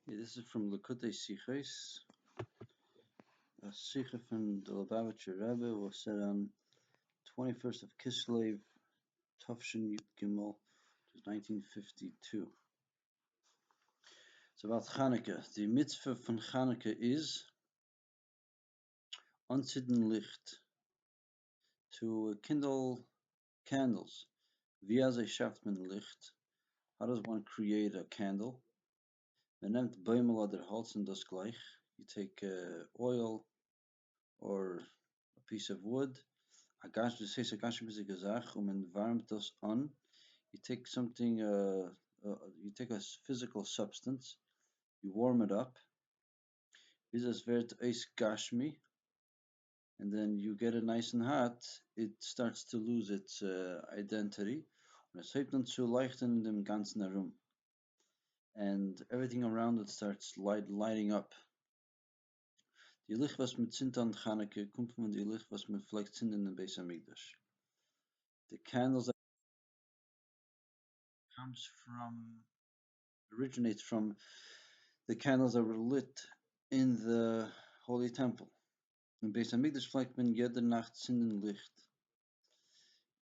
Yeah, this is from Likutei Sichos. A Sikha from the Lubavitcher Rebbe was said on 21st of Kislev, Tufshin Yud Gimel, which is 1952. It's about Chanukah. The mitzvah von Chanukah is anzünden Licht, to kindle candles. Wie schafft man Licht? How does one create a candle? Man nimmt Bäumel oder Holz und das gleich. You take oil or a piece of wood. Das heißt, eine ganz wichtige Sache, man wärmt das an. You take something, you take a physical substance, you warm it up. Bis es wird eis gashmi, and then you get it nice and hot, it starts to lose its identity. Und es hebt dann zu leuchten in dem ganzen Raum. And everything around it starts lighting up. Die Licht, was mit zint an Chanukah, kommt von die Licht, was mit vielleicht zint in den Beis Hamikdash. The candles that originates from the candles that were lit in the Holy Temple. In Beis Hamikdash vielleicht man jede Nacht zinnen Licht.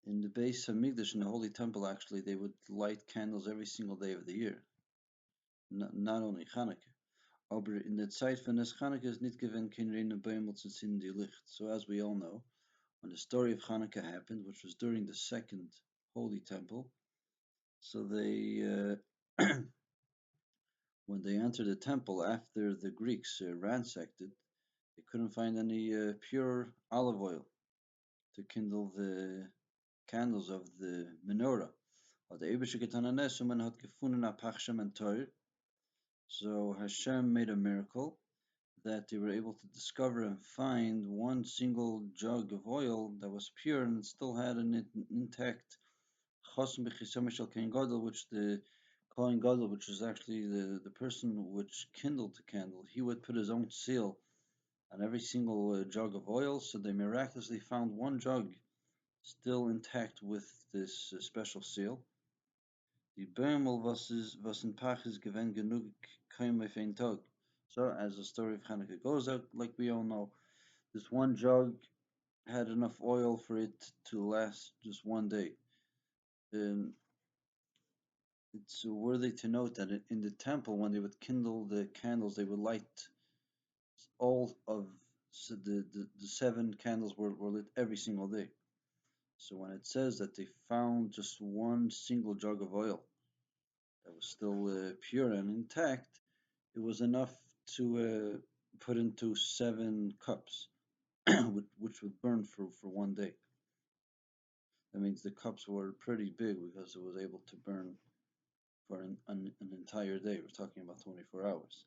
In the Beis Hamikdash, in the Holy Temple, actually, they would light candles every single day of the year. Not only Chanukah. Aber in der Zeit von des Chanukah ist nicht gewinnt kein Reine Bäumel zu zinnen die Licht. So as we all know, when the story of Chanukah happened, which was during the second Holy Temple, so they, when they entered the temple after the Greeks ransacked it, they couldn't find any pure olive oil to kindle the candles of the menorah. So Hashem made a miracle that they were able to discover and find one single jug of oil that was pure and still had an intact chosm b'chisam shel Kohen Gadol, which the Kohen Gadol, which is actually the person which kindled the candle, he would put his own seal on every single jug of oil. So they miraculously found one jug still intact with this special seal. Die Bäumel was in Pach is gewinn genug kein auf ein Tag. So as the story of Chanukah goes out, like we all know, this one jug had enough oil for it to last just one day. And it's worthy to note that in the temple, when they would kindle the candles, they would light all of the 7 candles were lit every single day. So when it says that they found just one single jug of oil that was still pure and intact, it was enough to put into 7 cups, which would burn for one day. That means the cups were pretty big because it was able to burn for an entire day. We're talking about 24 hours.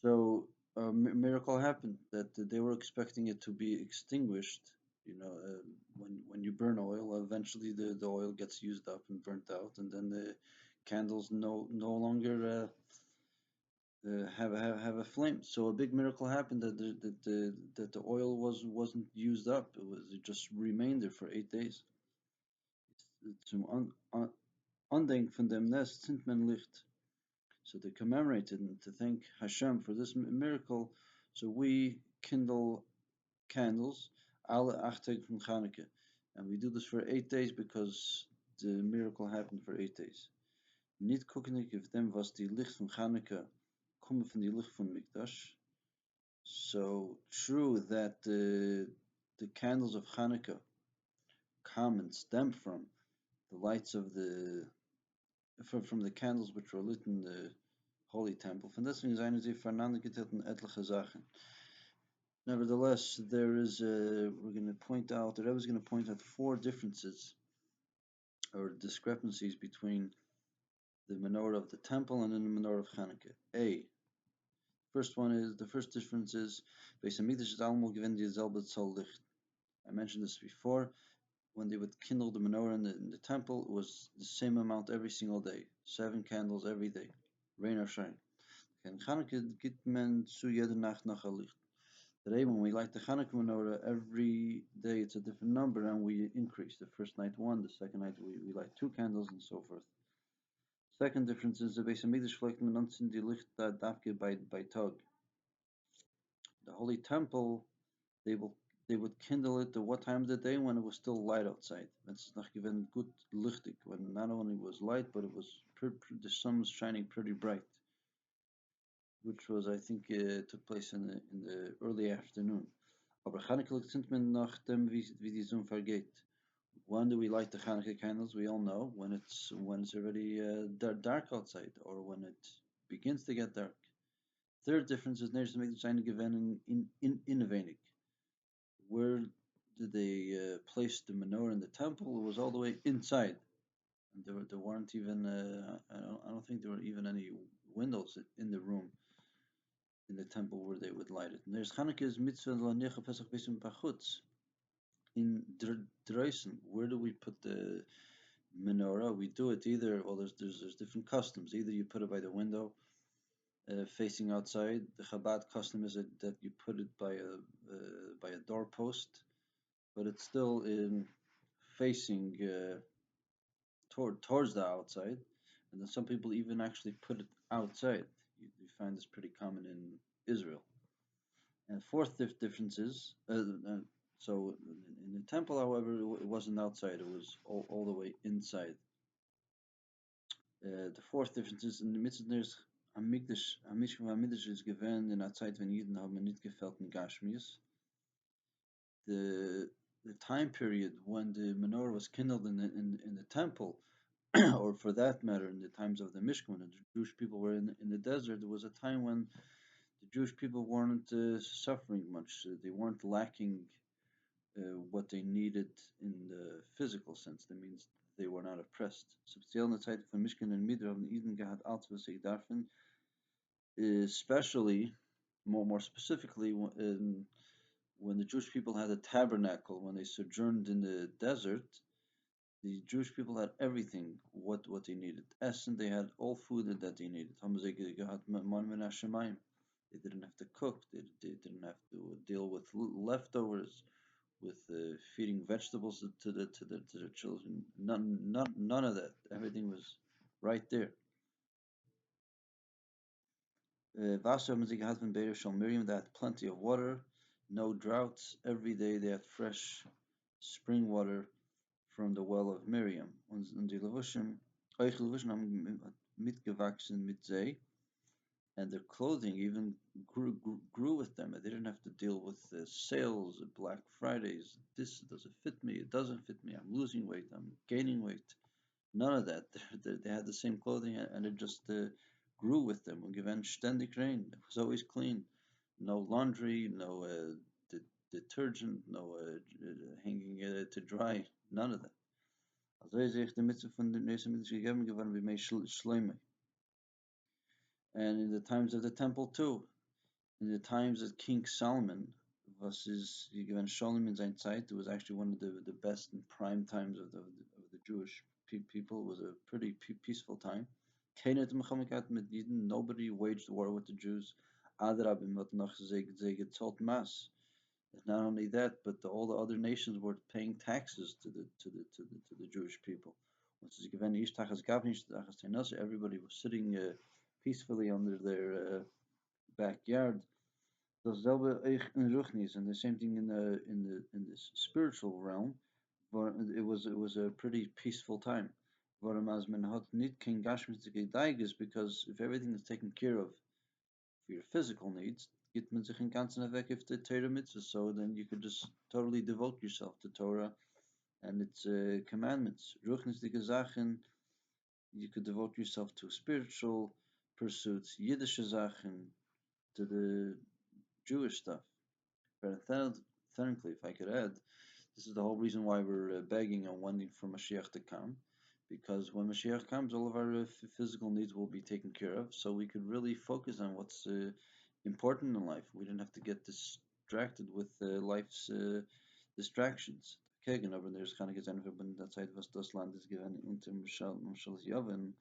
So a miracle happened that they were expecting it to be extinguished. When you burn oil, eventually the oil gets used up and burnt out, and then the candles no longer have a flame. So a big miracle happened that the oil wasn't used up. It just remained there for 8 days. Zum Andenken von dem Nest sind men Licht. So they commemorated and to thank Hashem for this miracle. So we kindle candles alle 8 Tage from Chanukah, and we do this for 8 days because the miracle happened for 8 days. Niet gucken if them was die Licht von Chanukah kommen von die Licht von Mikdash. So true that the candles of Chanukah come and stem from the lights of from the candles which were lit in the Holy Temple. Von deswegen seien sie voneinander geteilten etliche Sachen. Nevertheless, there is the Rebbe is going to point out 4 differences or discrepancies between the menorah of the temple and the menorah of Chanukah. The first difference is Beis Hamikdash is allemaal gewinnt dieselbe Zahl Licht. I mentioned this before. When they would kindle the menorah in the temple, it was the same amount every single day, 7 candles every day, rain or shine. And Chanukah gibt men zu jede Nacht nach a Licht. Today, when we light the Chanukah menorah, every day it's a different number and we increase. The first night 1, the second night we light 2 candles and so forth. Second difference is the Beis Hamikdash vielleicht benutzen die Licht dafke by Tag. The Holy Temple, they will they would kindle it at what time of the day when it was still light outside. It's not even good lichtig when not only was light but it was the sun was shining pretty bright, which was I think took place in the early afternoon. Aber Chanukah sind wir nach dem wie die Sonne vergeht. When do we light the Chanukah candles? We all know when it's already dark outside or when it begins to get dark. Third difference is there's make the given in a wenig. Where did they place the menorah in the temple? It was all the way inside, and there weren't even I don't think there were even any windows in the room in the temple where they would light it. And there's Chanukah's mitzvah l'anicha pesach b'sim pachutz in Dreisen. Where do we put the menorah? We do it either. Well, there's different customs. Either you put it by the window, facing outside. The Chabad custom is that you put it by a doorpost, but it's still in facing towards the outside. And then some people even actually put it outside. You find this pretty common in Israel. And fourth difference is so in the temple, however, it wasn't outside; it was all the way inside. The fourth difference is in the mitzvah there's Hamikdash is given in a Zeit when Yidden haben nicht gefällt in Gashmias. The time period when the menorah was kindled in the temple, or for that matter, in the times of the Mishkan, when the Jewish people were in the desert, there was a time when the Jewish people weren't suffering much. They weren't lacking what they needed in the physical sense. That means they were not oppressed. Speziell in der Zeit von Mishkan und Midra haben Eden gehabt, als was sie darfen, especially, more specifically, when the Jewish people had a tabernacle, when they sojourned in the desert, the Jewish people had everything what they needed. Essen, they had all food that they needed. They didn't have to cook. They didn't have to deal with leftovers, with feeding vegetables to the children. None of that. Everything was right there. Wasser haben sie gehabt von Be'er Shal Miriam. They had plenty of water, no droughts. Every day they had fresh spring water from the well of Miriam. Und die Levushim, euch Levushim haben mitgewachsen mit sie, and their clothing even grew with them. They didn't have to deal with sales, Black Fridays. This doesn't fit me. It doesn't fit me. I'm losing weight. I'm gaining weight. None of that. They had the same clothing, and it just grew with them. Und given ständig rein. It was always clean. No laundry, no detergent, no hanging to dry. None of that. Also is echt de mitzvah von den Neus Hamikdash gegeben geworden wie mei Shloimeh. And in the times of the temple too, in the times of King Solomon, was is given Shalom in sein Zeit, it was actually one of the best and prime times of the Jewish people. It was a pretty peaceful time. Nobody waged war with the Jews. Adrabim hat noch ze gezahlt Mass. Not only that, but all the other nations were paying taxes to the Jewish people. Everybody was sitting peacefully under their backyard. And the same thing in this spiritual realm. It was a pretty peaceful time. Because if everything is taken care of for your physical needs, gibt man sich in ganzen weg if the Torah mitzvah, so then you could just totally devote yourself to Torah and its commandments. Ruchnistige Sachen, you could devote yourself to spiritual pursuits, Yiddish Sachen, to the Jewish stuff. Parenthetically, if I could add, this is the whole reason why we're begging and wanting for Mashiach to come, because when Mashiach comes, all of our physical needs will be taken care of, so we could really focus on what's important in life. We didn't have to get distracted with life's distractions. Kegen, aber there's kann ich jetzt einfach in der Zeit, was das Land ist given unter Moshel's Yavin.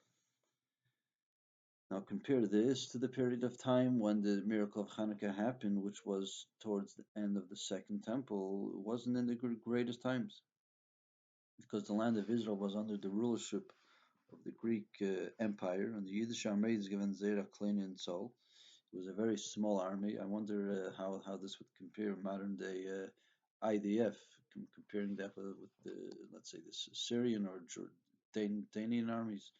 Now compare this to the period of time when the miracle of Chanukah happened, which was towards the end of the Second Temple. It wasn't in the greatest times, because the land of Israel was under the rulership the Greek Empire, and the Yiddish army is given Zera Klein in Seoul. It was a very small army. I wonder how this would compare modern day IDF, comparing that with the, let's say, the Syrian or Jordanian armies.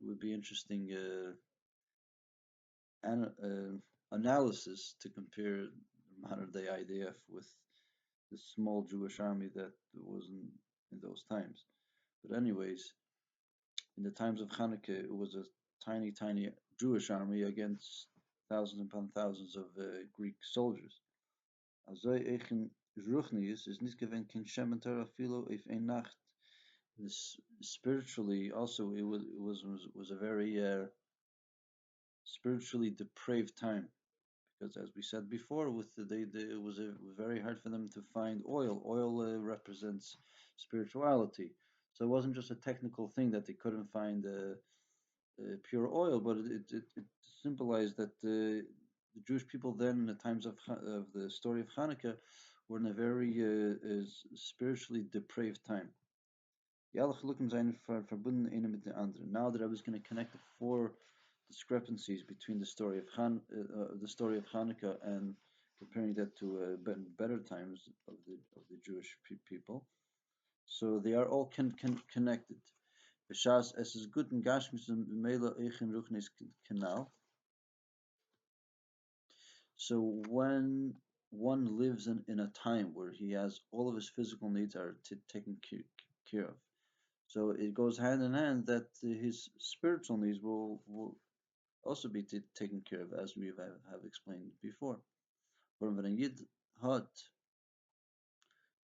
It would be interesting analysis to compare modern day IDF with the small Jewish army that was in those times. But anyways, in the times of Chanukah, it was a tiny Jewish army against thousands upon thousands of Greek soldiers. Also, eichen Ruchnius is nicht gewinnt kein Shem and Torah filo if ein Nacht. This spiritually also it was a very spiritually depraved time because as we said before, with it was very hard for them to find oil. Oil represents spirituality, so it wasn't just a technical thing that they couldn't find pure oil, but it symbolized that the Jewish people then, in the times of the story of Hanukkah, were in a very spiritually depraved time. Now that I was going to connect the four discrepancies between the story of Hanukkah and comparing that to better times of the Jewish people, so they are all connected. B'shas es is gut in Gashmis und Mela Eichin Ruchnis canal. So when one lives in a time where he has all of his physical needs are taken care of, so it goes hand in hand that his spiritual needs will also be taken care of, as we have explained before. Warum wenn ein Yid hat,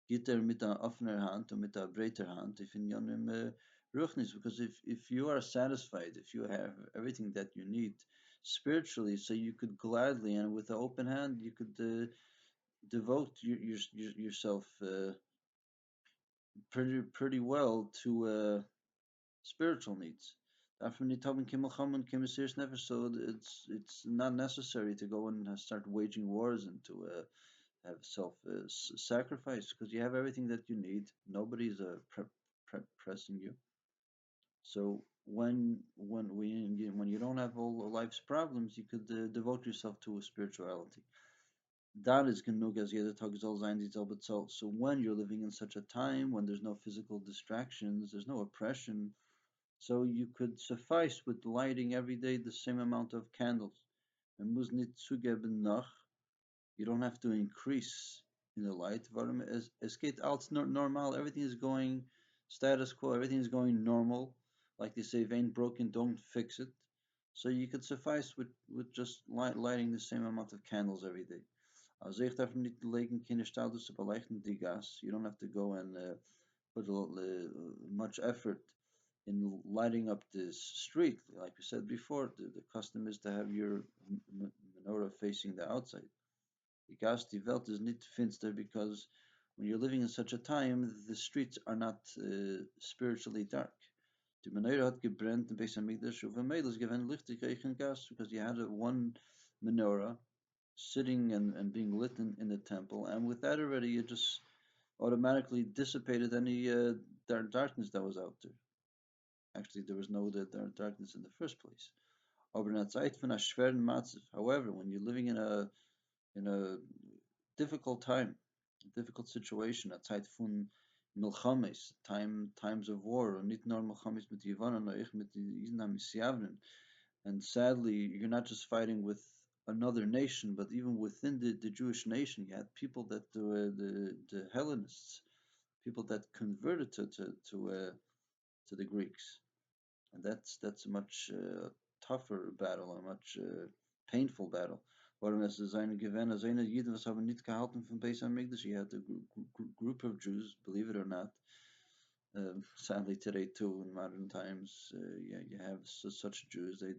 geht mit einer offener Hand und mit einer breiter Hand, ich finde Ruchnis, because if you are satisfied, if you have everything that you need spiritually, so you could gladly and with an open hand, you could devote yourself pretty well to spiritual needs. So it's not necessary to go and start waging wars and to have self sacrifice because you have everything that you need. Nobody's pressing you. So when you don't have all life's problems, you could devote yourself to a spirituality. That is genug as jeder Tag soll sein, die selbe Zahl. So when you're living in such a time when there's no physical distractions, there's no oppression, so you could suffice with lighting every day the same amount of candles. And muss nicht zugeben noch, you don't have to increase in the light. Warum es geht als normal, everything is going status quo, everything is going normal. Like they say, if ain't broken, don't fix it. So you could suffice with just lighting the same amount of candles every day. Also ich darf nicht legen keine Status beleuchten die gas. You don't have to go and put much effort in lighting up this street. Like we said before, the custom is to have your menorah facing the outside. Die gas, die Welt is nicht finster because when you're living in such a time, the streets are not spiritually dark. Die menorah hat gebrannt in Beis Hamikdash, und Vermeil is given lichtig in gas because you had one menorah sitting and being lit in the temple, and with that already you just automatically dissipated any darkness that was out there. Actually, there was no darkness in the first place. However, when you're living in a difficult time, a difficult situation, a Zeit von Milchames, times of war, und nicht nur Milchames mit Yavanen, nur ich mit Isen and sadly, you're not just fighting with another nation, but even within the Jewish nation, you had people that the Hellenists, people that converted to the Greeks, and that's a much tougher battle, a much painful battle. Warum es seine Gewinner, seine Jiden, was haben nicht gehalten von Beis Hamikdash? You had a group of Jews, believe it or not. Sadly, today too, in modern times, you have such Jews. They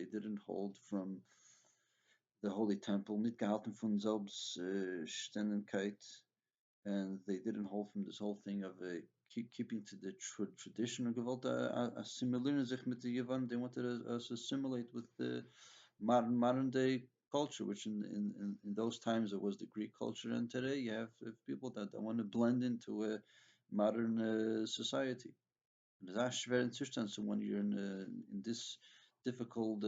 didn't hold from the Holy Temple, nicht gehalten von Selbstständigkeit, and they didn't hold from this whole thing of keeping to the tradition. Gewollt assimilieren sich mit den Yavanen. They wanted to assimilate with the modern day culture, which in those times it was the Greek culture, and today you have people that want to blend into a modern society. Das ist schwer in Zustand, so when you're in this difficult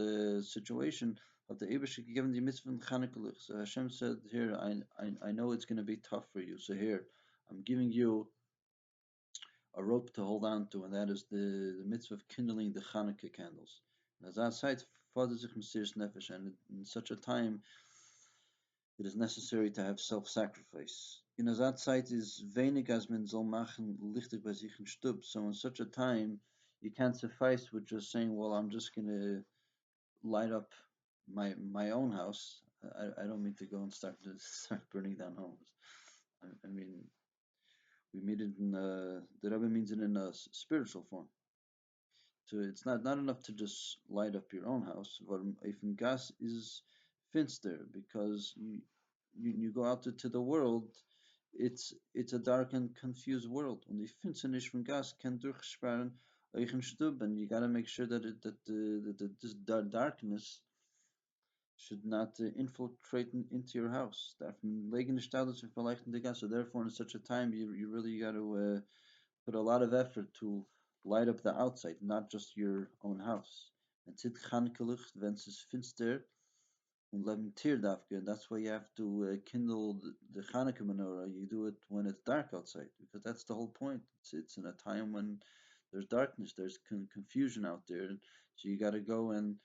situation, hat der Eberste gegeben die Mitzvah von Chanukah. So Hashem said, here, I know it's going to be tough for you, so here, I'm giving you a rope to hold on to, and that is the mitzvah of kindling the Chanukah candles. And as outside, Father sich Mesiris Nefesh, and in such a time, it is necessary to have self-sacrifice. In that site is wenig as men soll machen lichtig bei sich in Stub. So in such a time, you can't suffice with just saying, well, I'm just going to light up my own house. I don't mean to go and start burning down homes. I mean, we mean it in the Rebbe means it in a spiritual form. So it's not enough to just light up your own house. Even gas is finster because you go out to the world, it's a dark and confused world. Und die Finsternis von Gas kann durchsperren euren Stub, and you got to make sure that this darkness should not infiltrate into your house. So therefore, in such a time, you really got to put a lot of effort to light up the outside, not just your own house. And zit Chanukah, wenn es finster und lementiert dafür. And that's why you have to kindle the Chanukah menorah. You do it when it's dark outside, because that's the whole point. It's in a time when there's darkness, there's confusion out there. So you got to go and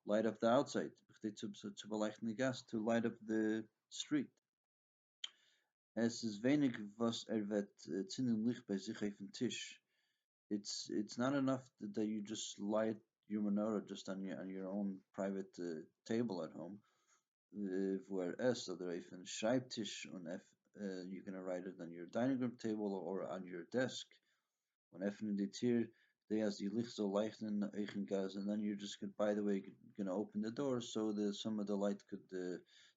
light up the outside. To light up the street. Es ist wenig, was wird zinnen Licht bei sich auf den Tisch. It's not enough that you just light your menorah just on your own private table at home. Whereas oder even Schreibtisch und you're gonna write it on your dining room table or on your desk. When even the tier they as die Licht so leicht in eigen gas, and then you're just by the way gonna open the door so that some of the light could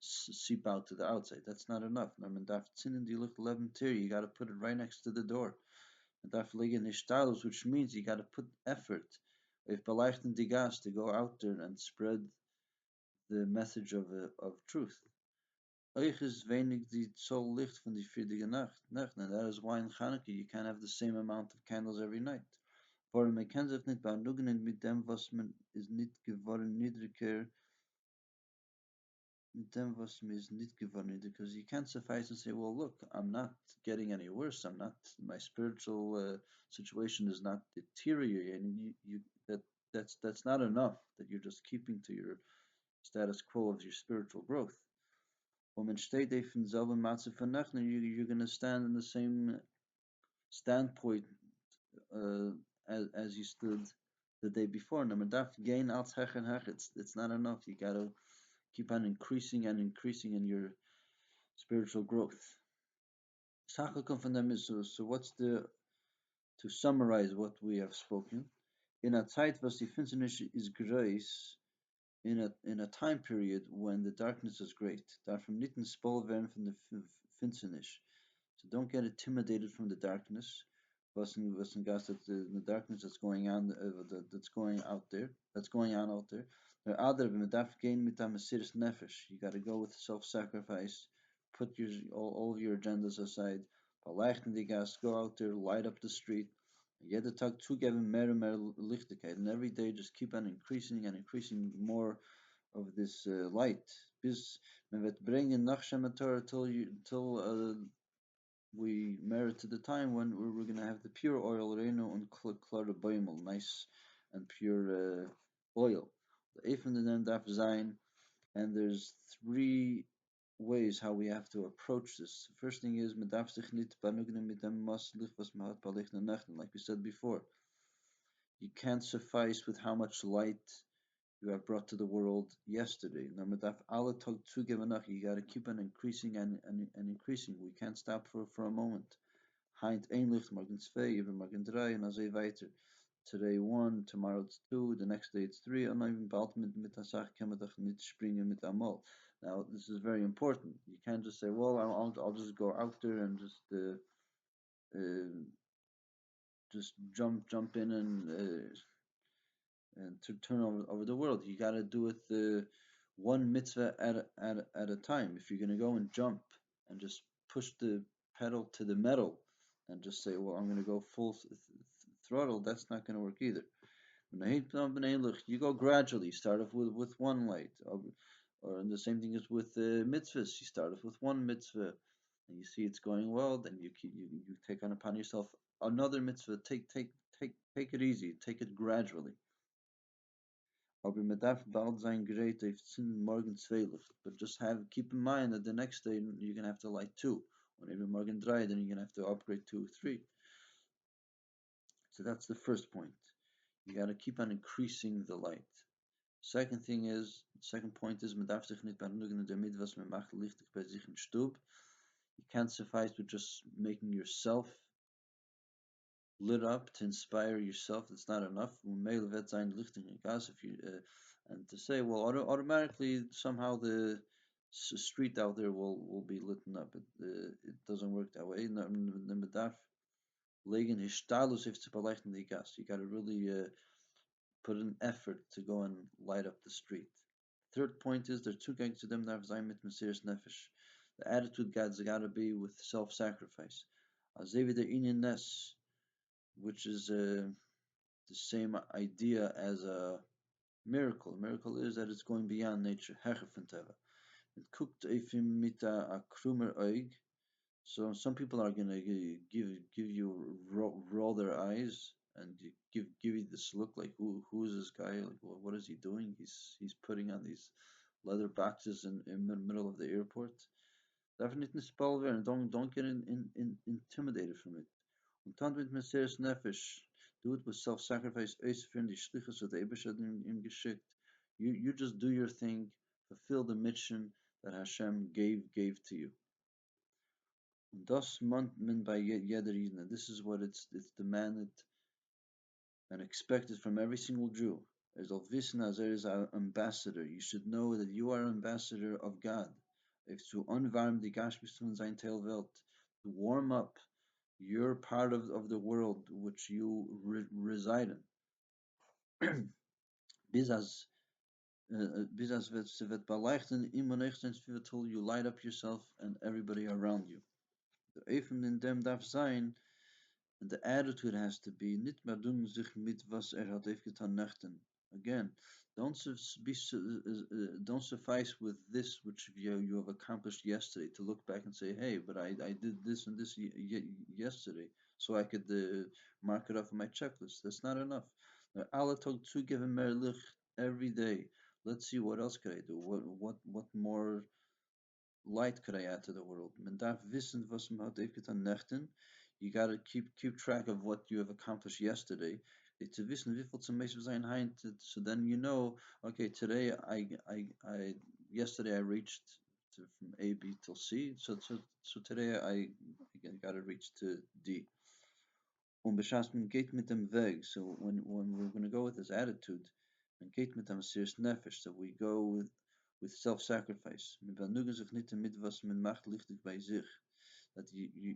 seep out to the outside. That's not enough. I mean, in die Licht 11 tier, you got to put it right next to the door. Which means you got to put effort with beleuchten die gas to go out there and spread the message of truth. Euch is wenig die soul licht van die vierdige nacht, and that is why in Chanukah you can't have the same amount of candles every night. For man kann sich nicht begnügen mit dem, was man is nicht geworden niedriger, mit dem, was man is nicht geworden, because you can't suffice and say, well, look, I'm not getting any worse. My spiritual situation is not deteriorating. That's not enough. That you're just keeping to your status quo of your spiritual growth. When steht even selben Maße vernechten, you're going to stand in the same standpoint as you stood the day before. It's not enough. You got to keep on increasing and increasing in your spiritual growth. So what's to summarize what we have spoken? In a Zeit, was die Finsternis is grace, in a time period when the darkness is great. Daarvan niet een spel werden van de Finsternis. So don't get intimidated from the darkness. Was in gas that the darkness that's going on, that's going out there, that's going on out there. There are other mit Mesiris Nefesh. You got to go with self-sacrifice. Put all of your agendas aside. Beleuchten die gas. Go out there, light up the street. Jeder Tag zugeben mehr und mehr Lichtigkeit, and every day just keep on increasing and increasing more of this light. Bis men wird bringen nach Shemator till we merit to the time when we're going to have the pure oil, Reino and klare Boimel, nice and pure oil. Even the name darf sein, and there's 3 ways how we have to approach this. The first thing is, man darf sich nicht begnügen mit dem Licht, was man hat bei Licht in der Nacht. Like we said before, you can't suffice with how much light you have brought to the world yesterday. You got to keep on increasing and increasing. We can't stop for a moment. Heint één licht, morgen twee, morgen drei, and so weiter. Today 1, tomorrow it's 2, the next day it's 3, and even bald mit der Sache kann man doch nicht springen mit einmal. Now this is very important. You can't just say, well, I'll just go out there and just jump in and to turn over the world. You got to do it one mitzvah at a time. If you're going to go and jump and just push the pedal to the metal and just say, well, I'm going to go throttle, that's not going to work either. You go gradually. Start off with one light, or the same thing is with mitzvahs. You start off with one mitzvah, and you see it's going well. Then you take on upon yourself another mitzvah. Take it easy. Take it gradually. Aber man darf bald sein Gerät auf 10 morgen 12. But just have keep in mind that the next day you're gonna have to light two. When every morgen 3, then you're gonna have to upgrade to 3. So that's the first point. You gotta keep on increasing the light. Second point is, man darf sich nicht begnügen damit, was man macht, lichtig bei sich im Stub. You can't suffice with just making yourself lit up to inspire yourself. That's not enough. Mail wird sein lichtig in gas. If you and to say, well, automatically somehow the street out there will be lit up. It doesn't work that way. The medaf legen his stalus if to beleuchten the gas. You got to really put an effort to go and light up the street. Third point is there are two gangs to them that have mit Mesiris Nefesh. The attitude God's got to be with self-sacrifice. Azevida Inyanes, which is the same idea as a miracle. A miracle is that it's going beyond nature. Hechefenteva. It cooked efim mit a krumer oig. So some people are gonna give you roll their eyes and give you this look like who's this guy? Like what is he doing? He's putting on these leather boxes in the middle of the airport. Definitely spell and don't get intimidated from it. Und dann mit Messias Nefesh, do it with self-sacrifice, ausführen die Schlichus, was der Ebersh hat ihm geschickt. You just do your thing, fulfill the mission that Hashem gave to you. Das meant men by jeder Yidna. This is what it's demanded and expected from every single Jew. As al wissen as er is our ambassador. You should know that you are ambassador of God. If to unwarm die Gashbistum sein Teilwelt, to warm up your part of the world which you reside in. Bis as wird beleuchten, immer until you light up yourself and everybody around you. The Eifem in dem darf sein, and the attitude has to be, nicht mehr doen sich mit was hat aufgetan nachten. Again, don't suffice with this which you have accomplished yesterday to look back and say, hey, but I did this and this yesterday, so I could mark it off on my checklist. That's not enough. Allah told to give him mehr licht every day. Let's see what else could I do. What more light could I add to the world? Men darf wissen was man hat aufgetan nachten. You got to keep track of what you have accomplished yesterday. To wissen wie viel zum Beispiel sein heint, so then you know, okay, today I yesterday I reached from A, B till C, so today I got to reach to D. Und geht mit dem Weg. So when we're going to go with this attitude, and geht mit dem serious nefesh, so we go with self-sacrifice. That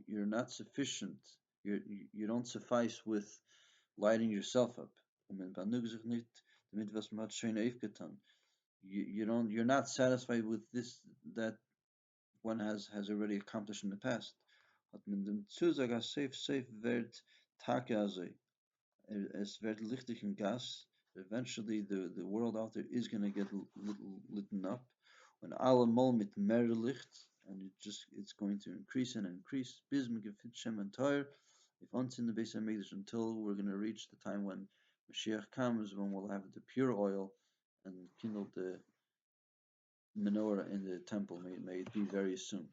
you're not sufficient. You don't suffice with lighting yourself up. You're not satisfied with this that one has already accomplished in the past. Safe wird es wird lichtig in gas. Eventually the world out there is going to get lit up. When alle mol mit mehr licht, and it's going to increase and increase. Bis man gefit Shem and Torah. If once in the base of until we're going to reach the time when Mashiach comes, when we'll have the pure oil and kindle the menorah in the temple. May it be very soon.